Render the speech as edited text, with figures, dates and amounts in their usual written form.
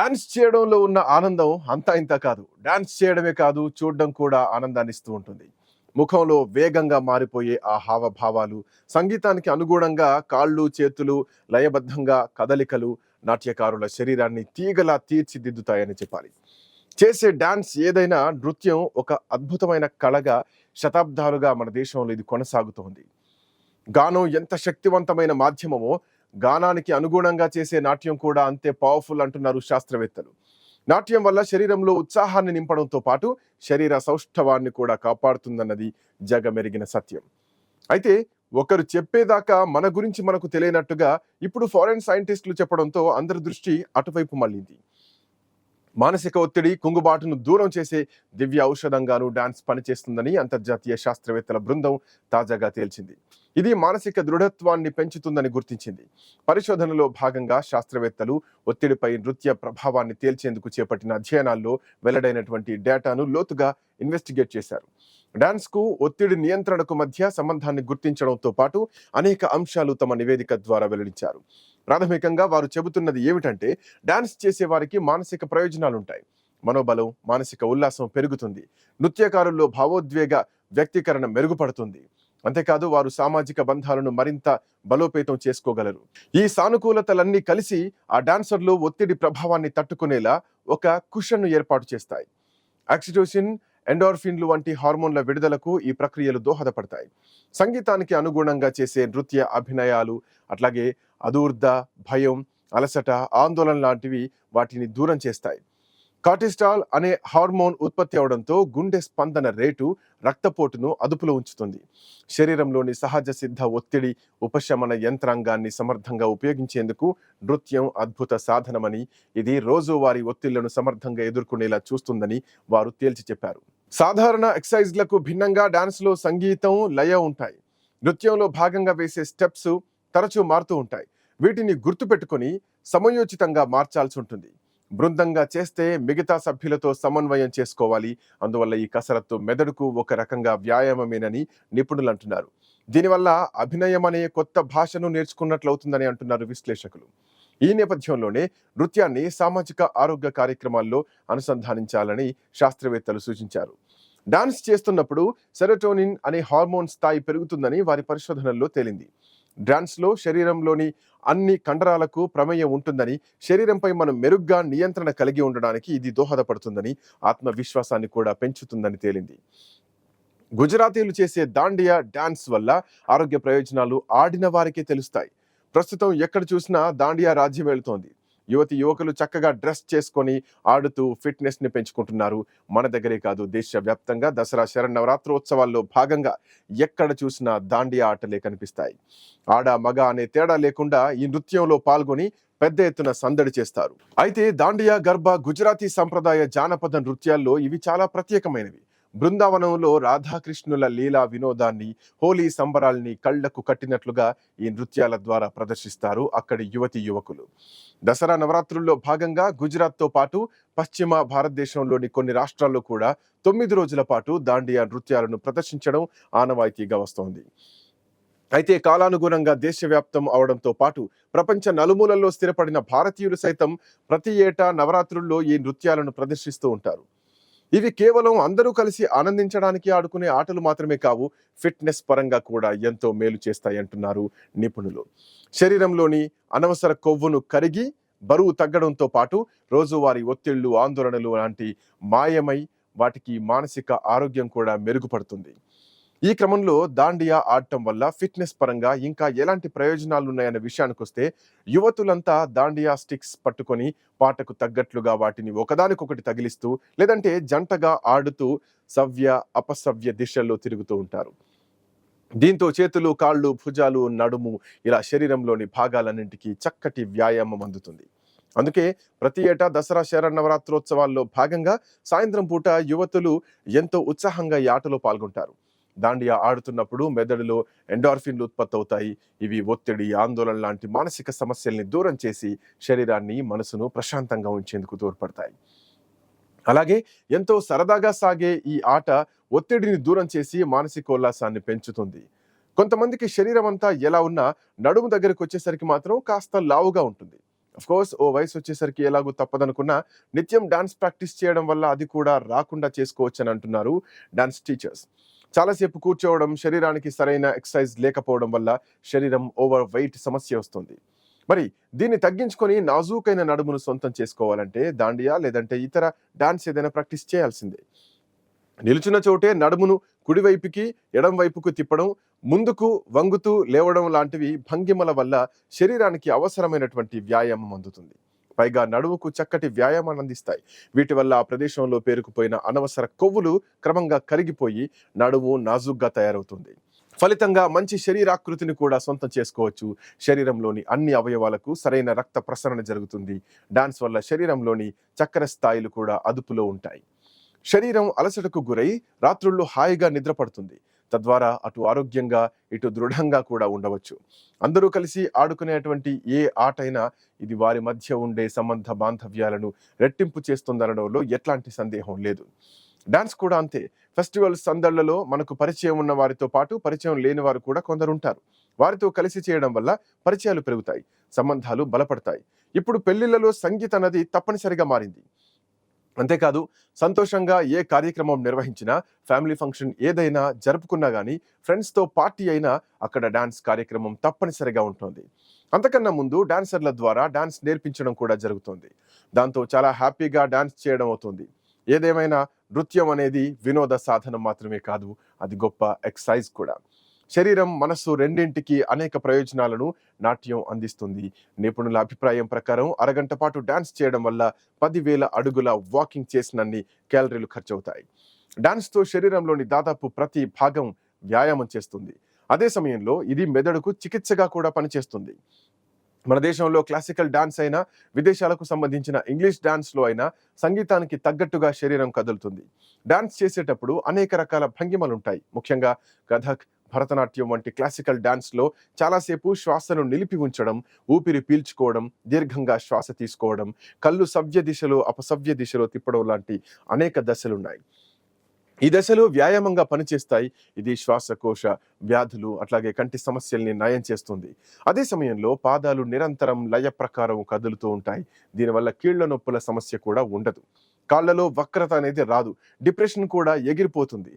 Dance చేయడంలో ఉన్న ఆనందం అంతా ఇంత కాదు. డాన్స్ చేయడమే కాదు, చూడడం కూడా ఆనందాన్ని ఇస్తూ ఉంటుంది. ముఖంలో వేగంగా మారిపోయే ఆ హావభావాలు, సంగీతానికి అనుగుణంగా కాళ్ళు, చేతులు లయబద్ధంగా కదలికలు నాట్యకారుల శరీరాన్ని తీగలా తీర్చిదిద్దుతాయని చెప్పాలి. చేసే డాన్స్ ఏదైనా నృత్యం ఒక అద్భుతమైన కళగా శతాబ్దాలుగా మన దేశంలో ఇది కొనసాగుతోంది. గానం ఎంత శక్తివంతమైన మాధ్యమమో, గానానికి అనుగుణంగా చేసే నాట్యం కూడా అంతే పవర్ఫుల్ అంటున్నారు శాస్త్రవేత్తలు. నాట్యం వల్ల శరీరంలో ఉత్సాహాన్ని నింపడంతో పాటు శరీర సౌష్ఠవాన్ని కూడా కాపాడుతుందన్నది జగమెరిగిన సత్యం. అయితే ఒకరు చెప్పేదాకా మన గురించి మనకు తెలియనట్టుగా ఇప్పుడు ఫారెన్ సైంటిస్టులు చెప్పడంతో అందరి దృష్టి అటువైపు మళ్ళింది. మానసిక ఒత్తిడి, కుంగుబాటును దూరం చేసే దివ్య ఔషధంగాను డాన్స్ పనిచేస్తుందని అంతర్జాతీయ శాస్త్రవేత్తల బృందం తాజాగా తేల్చింది. ఇది మానసిక దృఢత్వాన్ని పెంచుతుందని గుర్తించింది. పరిశోధనలో భాగంగా శాస్త్రవేత్తలు ఒత్తిడిపై నృత్య ప్రభావాన్ని తేల్చేందుకు చేపట్టిన అధ్యయనాల్లో వెల్లడైనటువంటి డేటాను లోతుగా ఇన్వెస్టిగేట్ చేశారు. డాన్స్ కు ఒత్తిడి నియంత్రణకు మధ్య సంబంధాన్ని గుర్తించడంతో పాటు అనేక అంశాలు తమ నివేదిక ద్వారా వెల్లడించారు. ప్రాథమికంగా వారు చెబుతున్నది ఏమిటంటే, డాన్స్ చేసే వారికి మానసిక ప్రయోజనాలుంటాయి. మనోబలం, మానసిక ఉల్లాసం పెరుగుతుంది. నృత్యకారుల్లో భావోద్వేగ వ్యక్తీకరణ మెరుగుపడుతుంది. అంతేకాదు వారు సామాజిక బంధాలను మరింత బలోపేతం చేసుకోగలరు. ఈ సానుకూలతలన్నీ కలిసి ఆ డాన్సర్లు ఒత్తిడి ప్రభావాన్ని తట్టుకునేలా ఒక కుషన్ను ఏర్పాటు చేస్తాయి. ఆక్సిటోసిన్, ఎండార్ఫిన్లు వంటి హార్మోన్ల విడుదలకు ఈ ప్రక్రియలు దోహదపడతాయి. సంగీతానికి అనుగుణంగా చేసే నృత్య అభినయాలు, అట్లాగే అదూర్ద, భయం, అలసట, ఆందోళన లాంటివి వాటిని దూరం చేస్తాయి. కార్టిస్టాల్ అనే హార్మోన్ ఉత్పత్తి అవడంతో గుండె స్పందన రేటు, రక్తపోటును అదుపులో ఉంచుతుంది. శరీరంలోని సహజ సిద్ధ ఒత్తిడి ఉపశమన యంత్రాంగాన్ని సమర్థంగా ఉపయోగించేందుకు నృత్యం అద్భుత సాధనమని, ఇది రోజువారీ ఒత్తిళ్లను సమర్థంగా ఎదుర్కొనేలా చూస్తుందని వారు తేల్చి చెప్పారు. సాధారణ ఎక్సర్సైజ్లకు భిన్నంగా డాన్స్లో సంగీతం, లయ ఉంటాయి. నృత్యంలో భాగంగా వేసే స్టెప్స్ తరచూ మారుతూ ఉంటాయి. వీటిని గుర్తుపెట్టుకుని సమయోచితంగా మార్చాల్సి ఉంటుంది. బృందంగా చేస్తే మిగతా సభ్యులతో సమన్వయం చేసుకోవాలి. అందువల్ల ఈ కసరత్తు మెదడుకు ఒక రకంగా వ్యాయామమేనని నిపుణులు అంటున్నారు. దీనివల్ల అభినయం అనే కొత్త భాషను నేర్చుకున్నట్లవుతుందని అంటున్నారు విశ్లేషకులు. ఈ నేపథ్యంలోనే నృత్యాన్ని సామాజిక ఆరోగ్య కార్యక్రమాల్లో అనుసంధానించాలని శాస్త్రవేత్తలు సూచించారు. డాన్స్ చేస్తున్నప్పుడు సెరోటోనిన్ అనే హార్మోన్ స్థాయి పెరుగుతుందని వారి పరిశోధనల్లో తేలింది. డాన్స్లో శరీరంలోని అన్ని కండరాలకు ప్రమేయం ఉంటుందని, శరీరంపై మనం మెరుగ్గా నియంత్రణ కలిగి ఉండడానికి ఇది దోహదపడుతుందని, ఆత్మవిశ్వాసాన్ని కూడా పెంచుతుందని తేలింది. గుజరాతీలు చేసే దాండియా డాన్స్ వల్ల ఆరోగ్య ప్రయోజనాలు ఆడిన వారికే తెలుస్తాయి. ప్రస్తుతం ఎక్కడ చూసినా దాండియా రాజ్యం వెళుతోంది. యువకులు చక్కగా డ్రెస్ చేసుకొని ఆడుతూ ఫిట్నెస్ ని పెంచుకుంటున్నారు. మన దగ్గరే కాదు, దేశవ్యాప్తంగా దసరా శరన్నవరాత్రోత్సవాల్లో భాగంగా ఎక్కడ చూసినా దాండియా ఆటలే కనిపిస్తాయి. ఆడ మగ అనే తేడా లేకుండా ఈ నృత్యంలో పాల్గొని పెద్ద ఎత్తున సందడి చేస్తారు. అయితే దాండియా, గర్బా గుజరాతీ సంప్రదాయ జానపద నృత్యాల్లో ఇవి చాలా ప్రత్యేకమైనవి. బృందావనంలో రాధాకృష్ణుల లీలా వినోదాన్ని, హోలీ సంబరాల్ని కళ్లకు కట్టినట్లుగా ఈ నృత్యాల ద్వారా ప్రదర్శిస్తారు అక్కడి యువకులు. దసరా నవరాత్రుల్లో భాగంగా గుజరాత్తో పాటు పశ్చిమ భారతదేశంలోని కొన్ని రాష్ట్రాల్లో కూడా 9 రోజుల పాటు దాండియా నృత్యాలను ప్రదర్శించడం ఆనవాయితీగా వస్తోంది. అయితే కాలానుగుణంగా దేశవ్యాప్తం అవడంతో పాటు ప్రపంచ నలుమూలల్లో స్థిరపడిన భారతీయులు సైతం ప్రతి ఏటా నవరాత్రుల్లో ఈ నృత్యాలను ప్రదర్శిస్తూ ఉంటారు. ఇవి కేవలం అందరూ కలిసి ఆనందించడానికి ఆడుకునే ఆటలు మాత్రమే కావు, ఫిట్నెస్ పరంగా కూడా ఎంతో మేలు చేస్తాయి అంటున్నారు నిపుణులు. శరీరంలోని అనవసర కొవ్వును కరిగి బరువు తగ్గడంతో పాటు రోజువారీ ఒత్తిళ్లు, ఆందోళనలు లాంటి మాయమై వాటికి మానసిక ఆరోగ్యం కూడా మెరుగుపడుతుంది. ఈ క్రమంలో దాండియా ఆడటం వల్ల ఫిట్నెస్ పరంగా ఇంకా ఎలాంటి ప్రయోజనాలు ఉన్నాయన్న విషయానికి వస్తే, యువతులంతా దాండియా స్టిక్స్ పట్టుకొని పాటకు తగ్గట్లుగా వాటిని ఒకదానికొకటి తగిలిస్తూ, లేదంటే జంటగా ఆడుతూ సవ్య అపసవ్య దిశల్లో తిరుగుతూ ఉంటారు. దీంతో చేతులు, కాళ్ళు, భుజాలు, నడుము ఇలా శరీరంలోని భాగాలన్నింటికీ చక్కటి వ్యాయామం అందుతుంది. అందుకే ప్రతి ఏటా దసరా శరన్నవరాత్రోత్సవాల్లో భాగంగా సాయంత్రం పూట యువతులు ఎంతో ఉత్సాహంగా ఈ ఆటలో పాల్గొంటారు. దాండియా ఆడుతున్నప్పుడు మెదడులో ఎండార్ఫిన్లు ఉత్పత్తి అవుతాయి. ఇవి ఒత్తిడి, ఆందోళన లాంటి మానసిక సమస్యల్ని దూరం చేసి శరీరాన్ని, మనసును ప్రశాంతంగా ఉంచేందుకు తోడ్పడతాయి. అలాగే ఎంతో సరదాగా సాగే ఈ ఆట ఒత్తిడిని దూరం చేసి మానసికోల్లాసాన్ని పెంచుతుంది. కొంతమందికి శరీరం అంతా ఎలా ఉన్నా నడుము దగ్గరకు వచ్చేసరికి మాత్రం కాస్త లావుగా ఉంటుంది. కోర్స్ ఓ వయసు వచ్చేసరికి ఎలాగూ తప్పదనుకున్నా నిత్యం డాన్స్ ప్రాక్టీస్ చేయడం వల్ల అది కూడా రాకుండా చేసుకోవచ్చు అని అంటున్నారు డాన్స్ టీచర్స్. చాలాసేపు కూర్చోవడం, శరీరానికి సరైన ఎక్సర్సైజ్ లేకపోవడం వల్ల శరీరం ఓవర్ వెయిట్ సమస్య వస్తుంది. మరి దీన్ని తగ్గించుకొని నాజూకైన నడుమును సొంతం చేసుకోవాలంటే దాండియా లేదంటే ఇతర డాన్స్ ఏదైనా ప్రాక్టీస్ చేయాల్సిందే. నిలుచున్న చోటే నడుమును కుడివైపుకి ఎడం వైపుకు తిప్పడం, ముందుకు వంగుతూ లేవడం లాంటివి భంగిమల వల్ల శరీరానికి అవసరమైనటువంటి వ్యాయామం అందుతుంది. పైగా నడుముకు చక్కటి వ్యాయామాన్ని అందిస్తాయి. వీటి వల్ల ఆ ప్రదేశంలో పేరుకుపోయిన అనవసర కొవ్వులు క్రమంగా కరిగిపోయి నడుము నాజుగ్గా తయారవుతుంది. ఫలితంగా మంచి శరీరాకృతిని కూడా సొంతం చేసుకోవచ్చు. శరీరంలోని అన్ని అవయవాలకు సరైన రక్త ప్రసరణ జరుగుతుంది. డాన్స్ వల్ల శరీరంలోని చక్కెర స్థాయిలు కూడా అదుపులో ఉంటాయి. శరీరం అలసటకు గురై రాత్రుళ్ళు హాయిగా నిద్రపడుతుంది. తద్వారా అటు ఆరోగ్యంగా ఇటు దృఢంగా కూడా ఉండవచ్చు. అందరూ కలిసి ఆడుకునేటువంటి ఏ ఆటైనా ఇది వారి మధ్య ఉండే సంబంధ బాంధవ్యాలను రెట్టింపు చేస్తుందనడంలో ఎట్లాంటి సందేహం లేదు. డాన్స్ కూడా అంతే. ఫెస్టివల్స్ సందళ్లలో మనకు పరిచయం ఉన్న వారితో పాటు పరిచయం లేని వారు కూడా కొందరుంటారు. వారితో కలిసి చేయడం వల్ల పరిచయాలు పెరుగుతాయి, సంబంధాలు బలపడతాయి. ఇప్పుడు పెళ్లిళ్లలో సంగీత అన్నది తప్పనిసరిగా మారింది. అంతేకాదు, సంతోషంగా ఏ కార్యక్రమం నిర్వహించినా, ఫ్యామిలీ ఫంక్షన్ ఏదైనా జరుపుకున్నా కానీ, ఫ్రెండ్స్తో పార్టీ అయినా అక్కడ డాన్స్ కార్యక్రమం తప్పనిసరిగా ఉంటుంది. అంతకన్నా ముందు డాన్సర్ల ద్వారా డాన్స్ నేర్పించడం కూడా జరుగుతుంది. దాంతో చాలా హ్యాపీగా డాన్స్ చేయడం అవుతుంది. ఏదేమైనా నృత్యం అనేది వినోద సాధనం మాత్రమే కాదు, అది గొప్ప ఎక్సర్సైజ్ కూడా. శరీరం, మనస్సు రెండింటికి అనేక ప్రయోజనాలను నాట్యం అందిస్తుంది. నిపుణుల అభిప్రాయం ప్రకారం అరగంట పాటు డాన్స్ చేయడం వల్ల 10,000 అడుగుల వాకింగ్ చేసినన్ని క్యాలరీలు ఖర్చవుతాయి. డాన్స్తో శరీరంలోని దాదాపు ప్రతి భాగం వ్యాయామం చేస్తుంది. అదే సమయంలో ఇది మెదడుకు చికిత్సగా కూడా పనిచేస్తుంది. మన దేశంలో క్లాసికల్ డాన్స్ అయినా, విదేశాలకు సంబంధించిన ఇంగ్లీష్ డాన్స్లో అయినా సంగీతానికి తగ్గట్టుగా శరీరం కదులుతుంది. డాన్స్ చేసేటప్పుడు అనేక రకాల భంగిమలుంటాయి. ముఖ్యంగా కథక్, భరతనాట్యం వంటి క్లాసికల్ డాన్స్లో చాలాసేపు శ్వాసను నిలిపి ఉంచడం, ఊపిరి పీల్చుకోవడం, దీర్ఘంగా శ్వాస తీసుకోవడం, కళ్ళు సవ్య దిశలో అపసవ్య దిశలో తిప్పడం లాంటి అనేక దశలున్నాయి. ఈ దశలు వ్యాయామంగా పనిచేస్తాయి. ఇది శ్వాసకోశ వ్యాధులు అట్లాగే కంటి సమస్యల్ని నయం చేస్తుంది. అదే సమయంలో పాదాలు నిరంతరం లయ ప్రకారం కదులుతూ ఉంటాయి. దీనివల్ల కీళ్ల నొప్పుల సమస్య కూడా ఉండదు. కాళ్లలో వక్రత అనేది రాదు. డిప్రెషన్ కూడా ఎగిరిపోతుంది.